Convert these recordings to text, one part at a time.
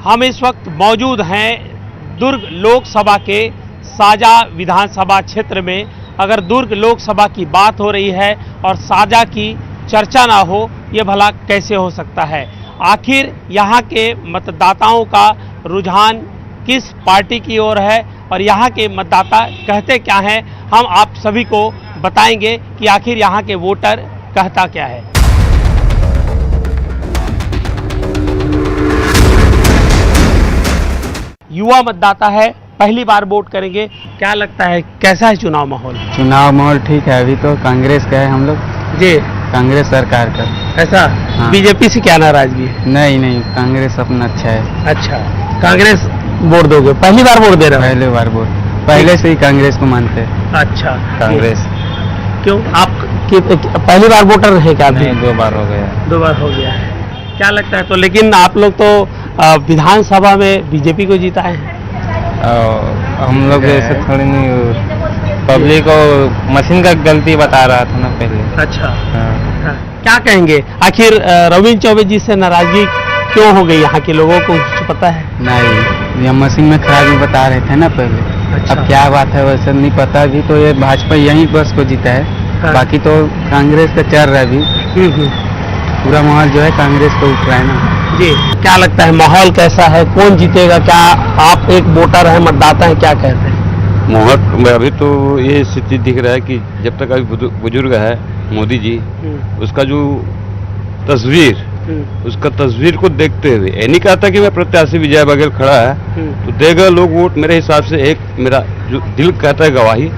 हम इस वक्त मौजूद हैं दुर्ग लोकसभा के साजा विधानसभा क्षेत्र में। अगर दुर्ग लोकसभा की बात हो रही है और साजा की चर्चा ना हो, ये भला कैसे हो सकता है? आखिर यहाँ के मतदाताओं का रुझान किस पार्टी की ओर है और यहाँ के मतदाता कहते क्या हैं, हम आप सभी को बताएंगे कि आखिर यहाँ के वोटर कहता क्या है। युवा मतदाता है, पहली बार वोट करेंगे। क्या लगता है कैसा है चुनाव माहौल? चुनाव माहौल ठीक है। अभी तो कांग्रेस का है हम लोग जी, कांग्रेस सरकार का। ऐसा? हाँ। बीजेपी से क्या नाराजगी है? नहीं, कांग्रेस अपना अच्छा है। अच्छा, कांग्रेस वोट दोगे? पहली बार वोट दे रहे हो? पहले बार वोट, पहले से ही कांग्रेस को मानते हैं। अच्छा, कांग्रेस। क्यों आप पहली बार वोटर हैं क्या? नहीं, 2 बार हो गया। 2 बार हो गया है। क्या लगता है? तो लेकिन आप लोग तो विधानसभा में बीजेपी को जीता है। हम लोग ऐसे थोड़ी नहीं, पब्लिक को मशीन का गलती बता रहा था ना पहले। अच्छा, हाँ। क्या कहेंगे आखिर रविंद्र चौबे जी से नाराजगी क्यों हो गई? यहाँ के लोगों को कुछ पता है? नहीं, ये मशीन में खराबी बता रहे थे ना पहले। अच्छा। अब क्या बात है वैसे नहीं पता। अभी तो ये भाजपा यहीं बस को जीता है। हाँ। बाकी तो कांग्रेस का चल रहा है अभी। पूरा माहौल जो है कांग्रेस को उठ रहा है ना। जी, क्या लगता है माहौल कैसा है? कौन जीतेगा? क्या आप एक वोटर हैं, मतदाता हैं, क्या कहते हैं? माहौल अभी तो ये स्थिति दिख रहा है कि जब तक अभी बुजुर्ग है मोदी जी, उसका जो तस्वीर, उसका तस्वीर को देखते हुए ये नहीं कहता कि मैं प्रत्याशी विजय बघेल खड़ा है तो देगा लोग वोट। मेरे हिसाब से एक मेरा जो दिल कहता है गवाही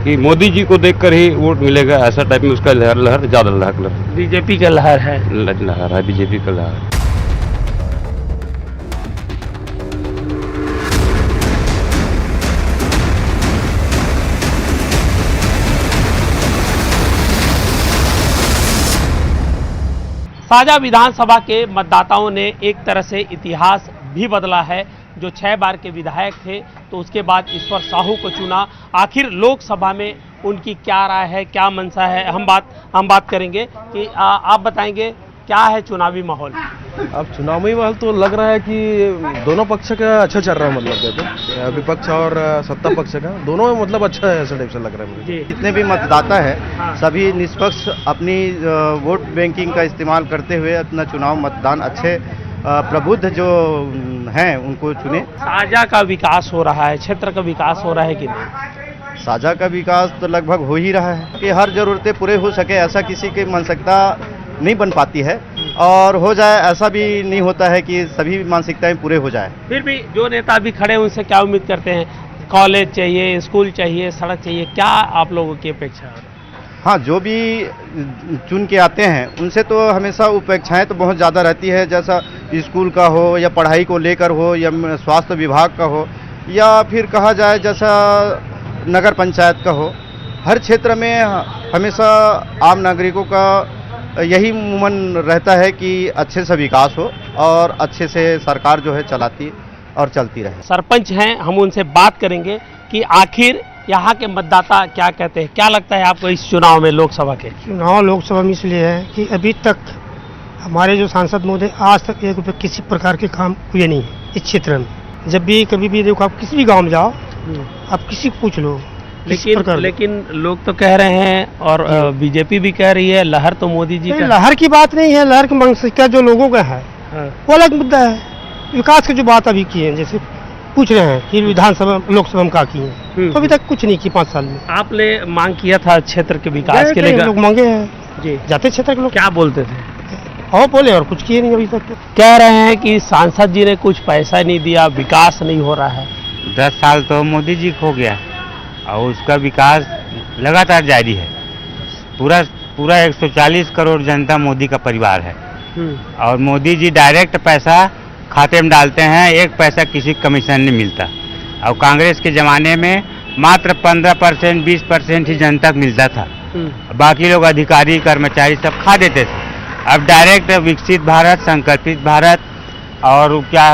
कि मोदी जी को देखकर ही वोट मिलेगा, ऐसा टाइप में उसका लहर ज्यादा लहर बीजेपी का लहर है। लहर है, बीजेपी का लहर है। साजा विधानसभा के मतदाताओं ने एक तरह से इतिहास भी बदला है। जो 6 बार के विधायक थे तो उसके बाद ईश्वर साहू को चुना। आखिर लोकसभा में उनकी क्या राय है, क्या मंशा है, हम बात करेंगे कि आप बताएंगे क्या है चुनावी माहौल? अब चुनावी माहौल तो लग रहा है कि दोनों पक्ष का अच्छा चल रहा है। मतलब कहते हैं विपक्ष और सत्ता पक्ष का दोनों मतलब अच्छा है, ऐसा टाइप से लग रहा है मुझे। जितने भी मतदाता है हाँ। सभी निष्पक्ष अपनी वोट बैंकिंग का इस्तेमाल करते हुए अपना चुनाव मतदान अच्छे प्रबुद्ध जो हैं उनको चुने। साजा का विकास हो रहा है, क्षेत्र का विकास हो रहा है कि नहीं? साझा का विकास तो लगभग हो ही रहा है कि हर जरूरतें पूरे हो सके ऐसा किसी की मानसिकता नहीं बन पाती है, और हो जाए ऐसा भी नहीं होता है कि सभी मानसिकताएं पूरे हो जाए। फिर भी जो नेता भी खड़े हैं उनसे क्या उम्मीद करते हैं? कॉलेज चाहिए, स्कूल चाहिए, सड़क चाहिए, क्या आप लोगों की अपेक्षा है? हाँ, जो भी चुन के आते हैं उनसे तो हमेशा अपेक्षाएं तो बहुत ज़्यादा रहती है, जैसा स्कूल का हो या पढ़ाई को लेकर हो या स्वास्थ्य विभाग का हो या फिर कहा जाए जैसा नगर पंचायत का हो। हर क्षेत्र में हमेशा आम नागरिकों का यही मन रहता है कि अच्छे से विकास हो और अच्छे से सरकार जो है चलाती और चलती रहे। सरपंच हैं, हम उनसे बात करेंगे कि आखिर यहाँ के मतदाता क्या कहते हैं। क्या लगता है आपको इस चुनाव में, लोकसभा के चुनाव लोकसभा में इसलिए है कि अभी तक हमारे जो सांसद महोदय आज तक एक रुपये किसी प्रकार के काम हुए नहीं है इस क्षेत्र में। जब भी कभी भी देखो, आप किसी भी गांव में जाओ, आप किसी को पूछ लो, लेकिन लोग तो कह रहे हैं और बीजेपी भी कह रही है लहर तो मोदी जी का। लहर की बात नहीं है, लहर की मानसिकता जो लोगों का है वो अलग मुद्दा है। विकास की जो बात अभी की है, जैसे पूछ रहे हैं कि विधानसभा लोकसभा में क्या की है, तो अभी तक कुछ नहीं की 5 साल में। आपने मांग किया था क्षेत्र के विकास के लिए? लोग मांगे हैं जी, जाते क्षेत्र के लोग क्या बोलते थे? और बोले और कुछ किए नहीं अभी तक। कह रहे हैं कि सांसद जी ने कुछ पैसा नहीं दिया, विकास नहीं हो रहा है। 10 साल तो मोदी जी खो गया और उसका विकास लगातार जारी है। पूरा 140 करोड़ जनता मोदी का परिवार है और मोदी जी डायरेक्ट पैसा खाते में डालते हैं, 1 पैसा किसी कमीशन नहीं मिलता। और कांग्रेस के ज़माने में मात्र 15% 20% ही जनता को मिलता था, बाकी लोग अधिकारी कर्मचारी सब खा देते थे। अब डायरेक्ट विकसित भारत, संकल्पित भारत और क्या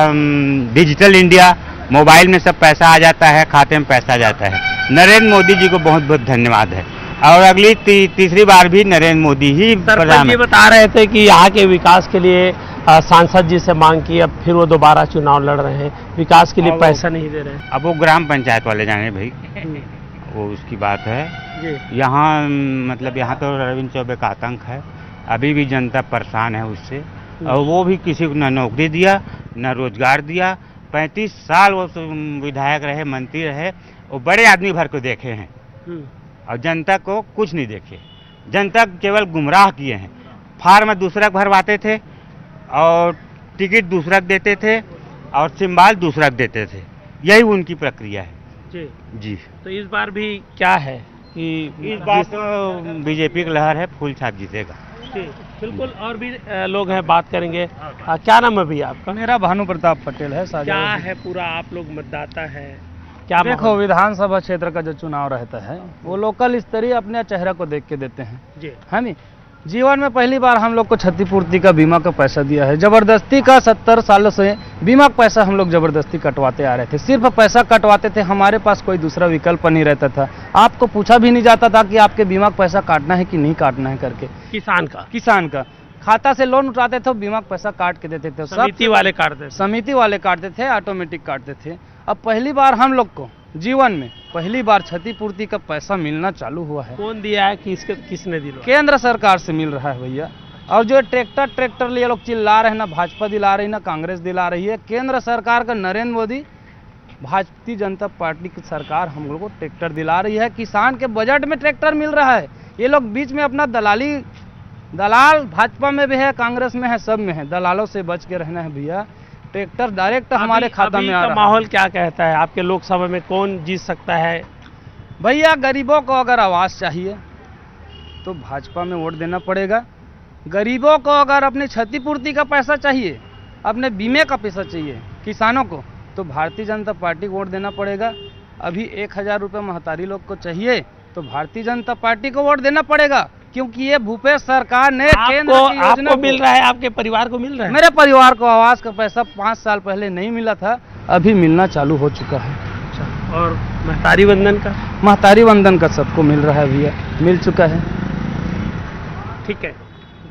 डिजिटल इंडिया, मोबाइल में सब पैसा आ जाता है, खाते में पैसा आ जाता है। नरेंद्र मोदी जी को बहुत बहुत धन्यवाद है और अगली तीसरी बार भी नरेंद्र मोदी ही सरपंच जी बता रहे थे कि यहाँ के विकास के लिए सांसद जी से मांग की, अब फिर वो दोबारा चुनाव लड़ रहे हैं, विकास के लिए अब पैसा नहीं दे रहे हैं। अब वो ग्राम पंचायत वाले जाने भाई, वो उसकी बात है। जी। यहाँ मतलब यहाँ तो रविंद्र चौबे का आतंक है, अभी भी जनता परेशान है उससे, और वो भी किसी को न नौकरी दिया न रोजगार दिया। 35 साल वो विधायक रहे, मंत्री रहे, वो बड़े आदमी भर को देखे हैं और जनता को कुछ नहीं देखे। जनता केवल गुमराह किए हैं। फार्म दूसरा भरवाते थे और टिकट दूसरा देते थे और सिंबल दूसरा देते थे, यही उनकी प्रक्रिया है। जी। जी, तो इस बार भी क्या है कि इस बार तो बीजेपी की लहर है, फूल छाप जीतेगा। जी, बिल्कुल। और भी लोग हैं, बात करेंगे। क्या नाम है भैया आपका? मेरा भानु प्रताप पटेल है। क्या है पूरा, आप लोग मतदाता है, क्या देखो, माहौल? विधानसभा क्षेत्र का जो चुनाव रहता है वो लोकल स्तरीय अपने चेहरा को देख के देते हैं, जी। है नहीं। जीवन में पहली बार हम लोग को क्षतिपूर्ति का बीमा का पैसा दिया है। जबरदस्ती का 70 सालों से बीमा का पैसा हम लोग जबरदस्ती कटवाते आ रहे थे। सिर्फ पैसा कटवाते थे, हमारे पास कोई दूसरा विकल्प नहीं रहता था। आपको पूछा भी नहीं जाता था कि आपके बीमा का पैसा काटना है कि नहीं काटना है करके। किसान का खाता से लोन उठाते थे, बीमा का पैसा काट के देते थे। समिति वाले काटते थे। समिति वाले काटते थे, ऑटोमेटिक काटते थे। अब पहली बार हम लोग को जीवन में पहली बार क्षतिपूर्ति का पैसा मिलना चालू हुआ है। कौन दिया है, किसने दिया? केंद्र सरकार से मिल रहा है भैया। और जो ट्रैक्टर लिए लोग चिल्ला रहे हैं, ना भाजपा दिला रही ना कांग्रेस दिला रही है। केंद्र सरकार का नरेंद्र मोदी भारतीय जनता पार्टी की सरकार हम लोग को ट्रैक्टर दिला रही है। किसान के बजट में ट्रैक्टर मिल रहा है। ये लोग बीच में अपना दलाल भाजपा में भी है, कांग्रेस में है, सब में है। दलालों से बच के रहना है भैया। ट्रैक्टर डायरेक्ट हमारे खाता में आ रहा है। माहौल क्या कहता है आपके लोकसभा में, कौन जीत सकता है? भैया, गरीबों को अगर आवाज़ चाहिए तो भाजपा में वोट देना पड़ेगा। गरीबों को अगर अपनी क्षतिपूर्ति का पैसा चाहिए, अपने बीमे का पैसा चाहिए किसानों को, तो भारतीय जनता पार्टी को वोट देना पड़ेगा। अभी 1000 रुपये महतारी लोग को चाहिए तो भारतीय जनता पार्टी को वोट देना पड़ेगा, क्योंकि ये भूपेश सरकार ने केंद्र की योजना आपको मिल रहा है, आपके परिवार को मिल रहा है? मेरे परिवार को आवास का पैसा 5 साल पहले नहीं मिला था, अभी मिलना चालू हो चुका है। और महतारी वंदन का? महतारी वंदन का सबको मिल रहा है भैया, मिल चुका है। ठीक है,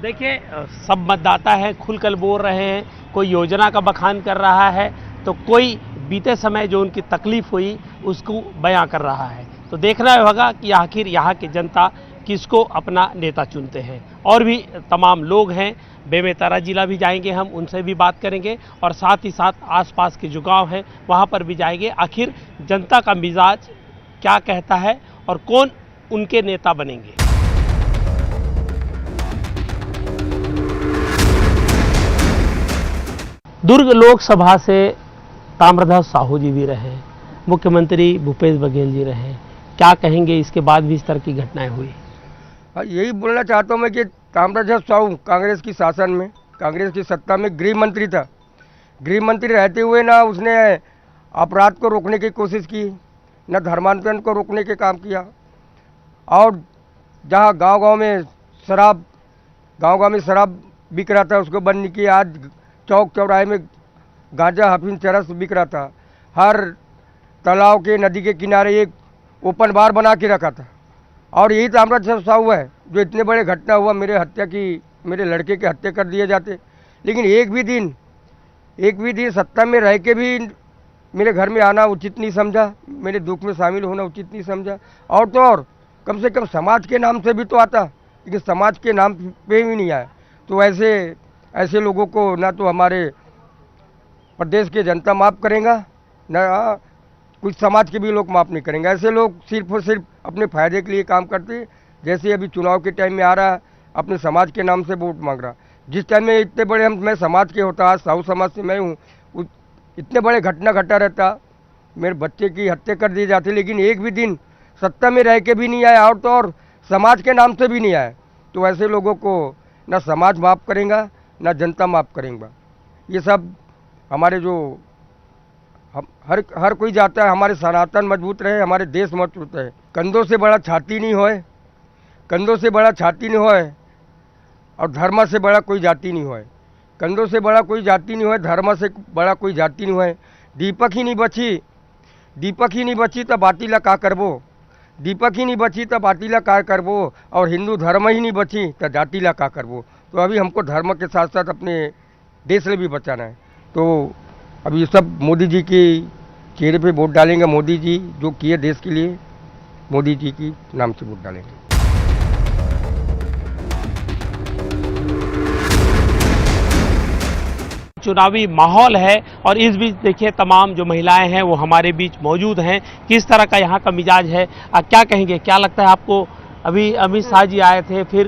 देखिए, सब मतदाता है, खुलकर बोल रहे हैं। कोई योजना का बखान कर रहा है तो कोई बीते समय जो उनकी तकलीफ हुई उसको बयां कर रहा है। तो देखना होगा कि आखिर यहाँ की जनता किसको अपना नेता चुनते हैं। और भी तमाम लोग हैं, बेमेतरा जिला भी जाएंगे हम, उनसे भी बात करेंगे और साथ ही साथ आसपास के जो गांव हैं वहाँ पर भी जाएंगे। आखिर जनता का मिजाज क्या कहता है और कौन उनके नेता बनेंगे। दुर्ग लोकसभा से ताम्रध्वज साहू जी भी रहे, मुख्यमंत्री भूपेश बघेल जी रहे, क्या कहेंगे इसके बाद भी इस तरह की घटनाएं हुई? यही बोलना चाहता हूँ मैं कि ताम्रध्वज साहू कांग्रेस की शासन में, कांग्रेस की सत्ता में गृह मंत्री था। गृह मंत्री रहते हुए ना उसने अपराध को रोकने की कोशिश की, न धर्मांतरण को रोकने के काम किया। और जहाँ गांव-गांव में शराब बिक रहा था उसको बंद नहीं किया। आज चौक चौराहे में गांजा, अफीम, चरस बिक रहा था। हर तालाब के, नदी के किनारे एक ओपन बार बना के रखा था। और यही ताम्रध्वज साहू है जो इतने बड़े घटना हुआ, मेरे लड़के के हत्या कर दिए जाते। लेकिन एक भी दिन सत्ता में रह के भी मेरे घर में आना उचित नहीं समझा, मेरे दुख में शामिल होना उचित नहीं समझा। और तो और कम से कम समाज के नाम से भी तो आता, लेकिन समाज के नाम पे भी नहीं आया। तो ऐसे लोगों को ना तो हमारे प्रदेश के जनता माफ़ करेगा, ना कुछ समाज के भी लोग माफ़ नहीं करेंगे। ऐसे लोग सिर्फ और सिर्फ अपने फायदे के लिए काम करते हैं। जैसे अभी चुनाव के टाइम में आ रहा है, अपने समाज के नाम से वोट मांग रहा। जिस टाइम में इतने बड़े मैं समाज के होता, आज साहू समाज से मैं हूँ, इतने बड़े घटना घटा रहता, मेरे बच्चे की हत्या कर दी जाती, लेकिन एक भी दिन सत्ता में रह के भी नहीं आया और तो और समाज के नाम से भी नहीं आया। तो ऐसे लोगों को ना समाज माफ़ करेगा ना जनता माफ़ करेगा। ये सब हमारे जो हर कोई जाता है, हमारे सनातन मजबूत रहे, हमारे देश मजबूत रहे। कंधों से बड़ा छाती नहीं होए, कंधों से बड़ा छाती नहीं होए और धर्म से बड़ा कोई जाति नहीं होए। कंधों से बड़ा कोई जाति नहीं होए, धर्म से बड़ा कोई जाति नहीं होए। दीपक ही नहीं बची तो बाती ला का करबो, दीपक ही नहीं बची तो बाती ला का करबो, और हिंदू धर्म ही नहीं बची तो जाति ला का करबो। तो अभी हमको धर्म के साथ साथ अपने देश से भी बचाना है। तो अब ये सब मोदी जी के चेहरे पे वोट डालेंगे। मोदी जी जो किए देश के लिए, मोदी जी की नाम से वोट डालेंगे। चुनावी माहौल है और इस बीच देखिए तमाम जो महिलाएं हैं वो हमारे बीच मौजूद हैं। किस तरह का यहाँ का मिजाज है, क्या कहेंगे, क्या लगता है आपको? अभी अमित शाह जी आए थे, फिर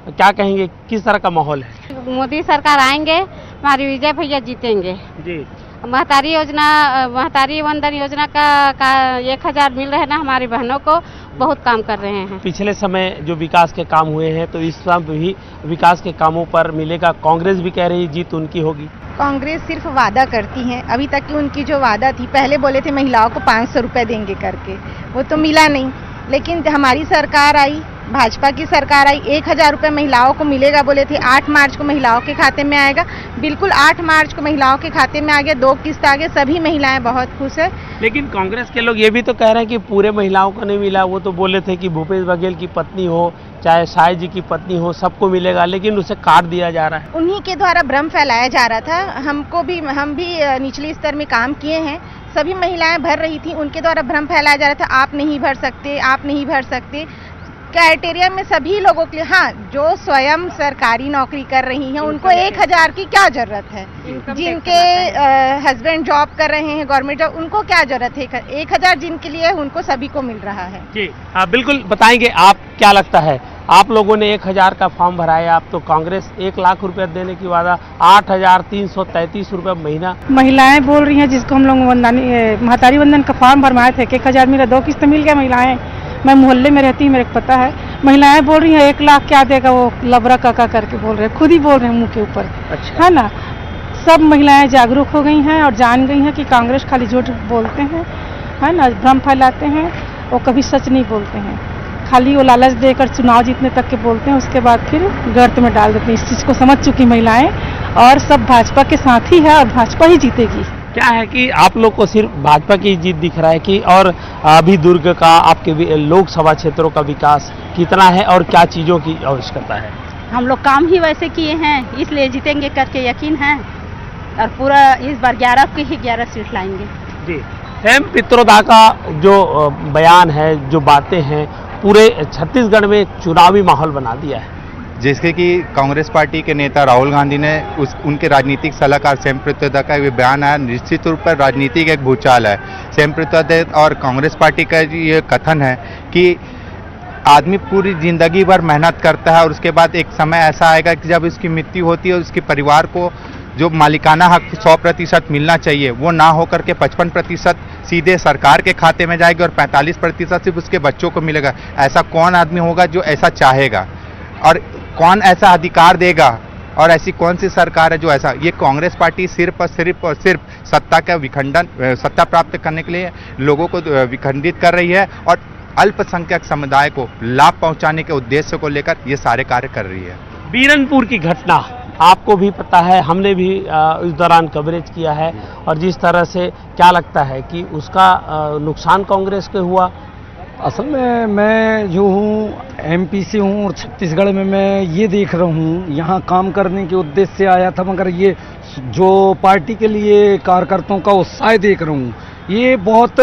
क्या कहेंगे, किस तरह का माहौल है? मोदी सरकार आएंगे, हमारी विजय भैया जीतेंगे जी। महतारी योजना, महतारी वंदन योजना का 1000 मिल रहे हैं ना, हमारी बहनों को बहुत काम कर रहे हैं। पिछले समय जो विकास के काम हुए हैं तो इस समय भी विकास के कामों पर मिलेगा। कांग्रेस भी कह रही है जीत उनकी होगी। कांग्रेस सिर्फ वादा करती है। अभी तक की उनकी जो वादा थी, पहले बोले थे महिलाओं को 500 रुपए देंगे करके, वो तो मिला नहीं। लेकिन हमारी सरकार आई, भाजपा की सरकार आई, 1000 रुपये महिलाओं को मिलेगा बोले थे। 8 मार्च को महिलाओं के खाते में आएगा, बिल्कुल 8 मार्च को महिलाओं के खाते में आ गया। 2 किस्त आ गए, सभी महिलाएं बहुत खुश है। लेकिन कांग्रेस के लोग ये भी तो कह रहे हैं कि पूरे महिलाओं को नहीं मिला। वो तो बोले थे कि भूपेश बघेल की पत्नी हो चाहे शाह जी की पत्नी हो, सबको मिलेगा, लेकिन उसे काट दिया जा रहा है। उन्हीं के द्वारा भ्रम फैलाया जा रहा था। हम भी निचले स्तर में काम किए हैं, सभी महिलाएं भर रही थी, उनके द्वारा भ्रम फैलाया जा रहा था, आप नहीं भर सकते, आप नहीं भर सकते। क्राइटेरिया में सभी लोगों के लिए, हाँ, जो स्वयं सरकारी नौकरी कर रही हैं उनको 1000 की क्या जरूरत है? जिनके हस्बैंड जॉब कर रहे हैं गवर्नमेंट जॉब, उनको क्या जरूरत है? 1000 जिनके लिए उनको सभी को मिल रहा है जी। बिल्कुल बताएंगे, आप क्या लगता है? आप लोगों ने 1000 का फॉर्म भराया, आप तो कांग्रेस 1 लाख रुपए देने की वादा, 8333 रुपए महीना। महिलाएं बोल रही हैं, जिसको हम लोग महतारी वंदन का फॉर्म भरवाए थे, 1000 मिला, 2 किस्त मिल गया। महिलाएं, मैं मोहल्ले में रहती हूँ, मेरे को पता है। महिलाएं बोल रही हैं 1 लाख क्या देगा, वो लबरा काका करके बोल रहे हैं, खुद ही बोल रहे हैं मुंह के ऊपर। अच्छा। है ना, सब महिलाएं जागरूक हो गई हैं और जान गई हैं कि कांग्रेस खाली झूठ बोलते हैं, है ना, भ्रम फैलाते हैं, वो कभी सच नहीं बोलते हैं। खाली वो लालच देकर चुनाव जीतने तक के बोलते हैं, उसके बाद फिर गर्त में डाल देते हैं। इस चीज़ को समझ चुकी महिलाएं और सब भाजपा के साथ ही है और भाजपा ही जीतेगी। क्या है कि आप लोग को सिर्फ भाजपा की जीत दिख रहा है कि और अभी दुर्ग का आपके लोकसभा क्षेत्रों का विकास कितना है और क्या चीज़ों की आवश्यकता है? हम लोग काम ही वैसे किए हैं, इसलिए जीतेंगे करके यकीन है और पूरा इस बार 11 की ही 11 सीट लाएंगे जी। हेम पित्रोदा का जो बयान है, जो बातें हैं, पूरे छत्तीसगढ़ में चुनावी माहौल बना दिया है। जिसके कि कांग्रेस पार्टी के नेता राहुल गांधी ने उनके राजनीतिक सलाहकार सेम पित्रोदा का ये बयान आया, निश्चित रूप पर राजनीतिक एक भूचाल है। सेम पित्रोदा और कांग्रेस पार्टी का ये कथन है कि आदमी पूरी जिंदगी भर मेहनत करता है और उसके बाद एक समय ऐसा आएगा कि जब उसकी मृत्यु होती है, उसके परिवार को जो मालिकाना हक 100% मिलना चाहिए, वो ना होकर के 55% सीधे सरकार के खाते में जाएगी और 45% सिर्फ उसके बच्चों को मिलेगा। ऐसा कौन आदमी होगा जो ऐसा चाहेगा और कौन ऐसा अधिकार देगा? और ऐसी कौन सी सरकार है जो ऐसा? ये कांग्रेस पार्टी सिर्फ और सिर्फ सत्ता का विखंडन, सत्ता प्राप्त करने के लिए लोगों को विखंडित कर रही है और अल्पसंख्यक समुदाय को लाभ पहुंचाने के उद्देश्य को लेकर ये सारे कार्य कर रही है। बीरनपुर की घटना आपको भी पता है, हमने भी इस दौरान कवरेज किया है और जिस तरह से क्या लगता है कि उसका नुकसान कांग्रेस के हुआ? असल में मैं जो हूँ एमपी से हूँ और छत्तीसगढ़ में मैं ये देख रहा हूँ, यहाँ काम करने के उद्देश्य से आया था, मगर ये जो पार्टी के लिए कार्यकर्ताओं का उत्साह देख रहा हूँ, ये बहुत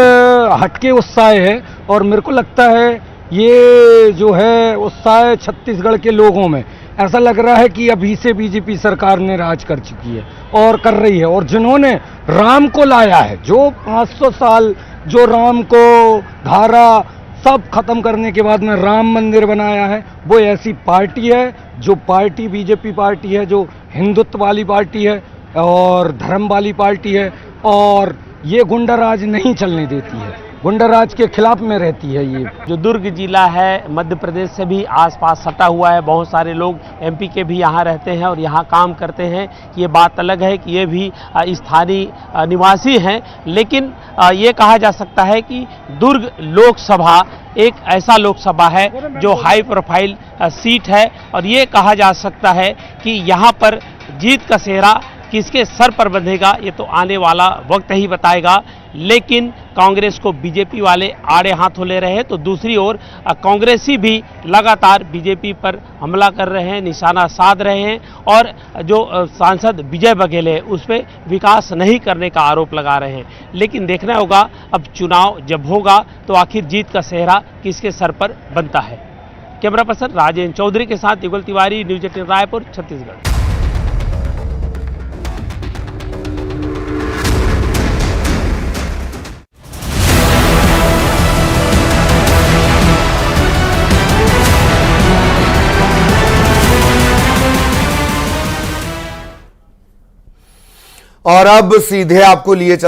हटके उत्साह है और मेरे को लगता है ये जो है उत्साह छत्तीसगढ़ के लोगों में ऐसा लग रहा है कि अभी से बीजेपी सरकार ने राज कर चुकी है और कर रही है। और जिन्होंने राम को लाया है, जो 500 साल जो राम को धारा सब खत्म करने के बाद में राम मंदिर बनाया है, वो ऐसी पार्टी है, जो पार्टी बीजेपी पार्टी है, जो हिंदुत्व वाली पार्टी है और धर्म वाली पार्टी है और ये गुंडाराज नहीं चलने देती है, गुंडाराज के खिलाफ में रहती है। ये जो दुर्ग जिला है मध्य प्रदेश से भी आसपास सटा हुआ है, बहुत सारे लोग एमपी के भी यहाँ रहते हैं और यहाँ काम करते हैं। ये बात अलग है कि ये भी स्थानीय निवासी हैं, लेकिन ये कहा जा सकता है कि दुर्ग लोकसभा एक ऐसा लोकसभा है जो हाई प्रोफाइल सीट है और ये कहा जा सकता है कि यहाँ पर जीत का सेहरा किसके सर पर बंधेगा ये तो आने वाला वक्त ही बताएगा। लेकिन कांग्रेस को बीजेपी वाले आड़े हाथों ले रहे हैं, तो दूसरी ओर कांग्रेसी भी लगातार बीजेपी पर हमला कर रहे हैं, निशाना साध रहे हैं और जो सांसद विजय बघेल है उस पर विकास नहीं करने का आरोप लगा रहे हैं। लेकिन देखना होगा अब चुनाव जब होगा तो आखिर जीत का सेहरा किसके सर पर बनता है। कैमरा पर्सन राजेंद्र चौधरी के साथ युगल तिवारी, न्यूज 18 रायपुर, छत्तीसगढ़। और अब सीधे आपको लिए चलते